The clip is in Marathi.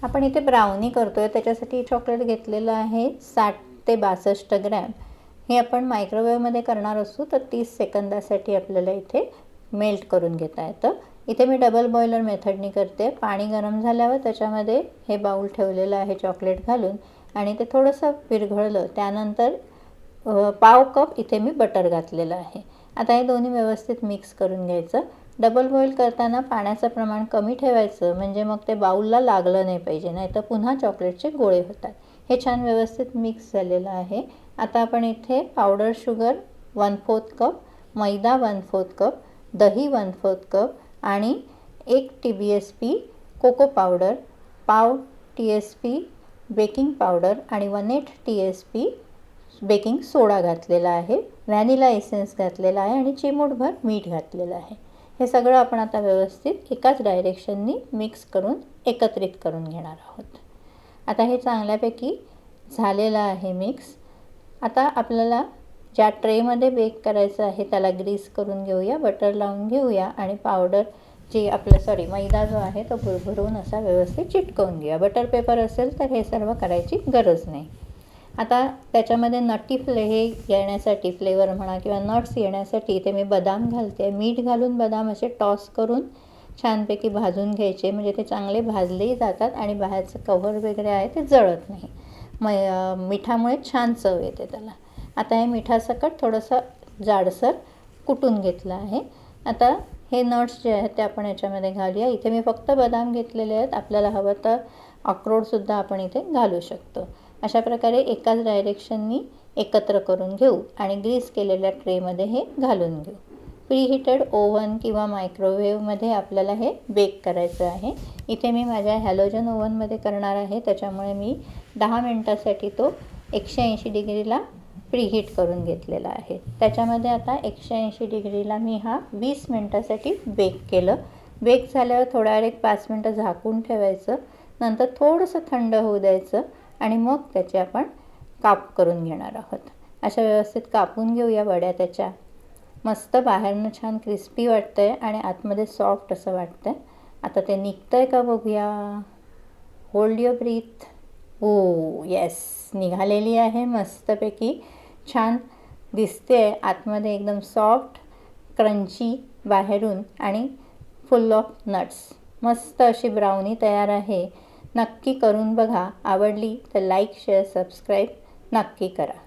आपण इथे ब्राउनी करतोय, त्याच्यासाठी चॉकलेट घेतलेलं आहे 60 ते 62 ग्रॅम. हे आपण मायक्रोवेव्हमध्ये करणार असू तर 30 सेकंदासाठी आपल्याला इथे मेल्ट करून घेता येतं. इथे मी डबल बॉयलर मेथडनी करते. पाणी गरम झाल्यावर त्याच्यामध्ये हे बाउल ठेवलेलं आहे चॉकलेट घालून आणि ते थोडंसं विरघळलं त्यानंतर पाव कप इथे मी बटर घातलेलं आहे. आता हे दोन्ही व्यवस्थित मिक्स करून घ्यायचं. डबल बॉईल करताना पाण्याचं प्रमाण कमी ठेवायचं, म्हणजे मग ते बाउलला लागलं नाही पाहिजे, नाही तर पुन्हा चॉकलेटचे गोळे होतात. हे छान व्यवस्थित मिक्स झालेलं आहे. आता आपण इथे पावडर शुगर 1/4 कप, मैदा 1/4 कप, दही 1/4 कप आणि 1 TBSP कोको पावडर, पाव TSP बेकिंग पावडर आणि 1/8 TSP बेकिंग सोडा घातलेला आहे, व्हॅनिला एसेन्स घातलेला आहे आणि चिमूटभर मीठ घातलेलं आहे. हे सगळं आपण आता व्यवस्थित एकाच डायरेक्शननी मिक्स करून एकत्रित करून घेणार आहोत. आता हे चांगल्यापैकी झालेलं आहे मिक्स. आता आपल्याला ज्या ट्रेमध्ये बेक करायचं आहे त्याला ग्रीस करून घेऊया, बटर लावून घेऊया आणि पावडर मैदा जो आहे तो भरभरून असा व्यवस्थित चिटकवून घेऊया. बटर पेपर असेल तर हे सर्व करायची गरज नाही. आता त्याच्यामध्ये नटी हे येण्यासाठी, फ्लेवर म्हणा किंवा नट्स येण्यासाठी इथे मी बदाम घालते. मीठ घालून बदाम असे टॉस करून छानपैकी भाजून घ्यायचे, म्हणजे ते चांगले भाजलेही जातात आणि बाहेरचं कव्हर वगैरे आहे ते जळत नाही. मिठामुळे छान चव येते त्याला. आता हे मिठासकट थोडंसं जाडसर कुटून घेतलं आहे. आता हे नट्स जे आहेत ते आपण याच्यामध्ये घालूया. इथे मी फक्त बदाम घेतलेले आहेत, आपल्याला हवं तर अक्रोडसुद्धा आपण इथे घालू शकतो. अशा प्रकारे एकाच डायरेक्शननी एकत्र करून घेऊ आणि ग्रीस केलेल्या ट्रेमध्ये हे घालून घेऊ. प्रीहीटेड ओव्हन किंवा मायक्रोवेव्हमध्ये आपल्याला हे बेक करायचं आहे. इथे मी माझ्या हॅलोजन ओव्हनमध्ये करणार आहे, त्याच्यामुळे मी 10 मिनटासाठी तो 180 डिग्रीला प्रीहीट करून घेतलेला आहे. त्याच्यामध्ये आता 180 डिग्रीला मी हा 20 मिनटासाठी बेक केलं. बेक झाल्यावर थोड्या वेळ 5 मिनटं झाकून ठेवायचं, नंतर थोडंसं थंड होऊ द्यायचं आणि मग त्याचे आपण काप करून घेणार आहोत. अशा व्यवस्थित कापून घेऊया वड्या त्याच्या. मस्त बाहेरनं छान क्रिस्पी वाटतं आहे आणि आतमध्ये सॉफ्ट असं वाटतं आहे. आता ते निघतं आहे का बघूया. Hold your breath. Oh yes, निघालेली आहे मस्तपैकी. छान दिसते आहे, आतमध्ये एकदम सॉफ्ट, क्रंची बाहेरून आणि फुल ऑफ नट्स. मस्त अशी ब्राउनी तयार आहे. नक्की करून बघा. आवडली तर लाईक, शेअर, सबस्क्राईब नक्की करा.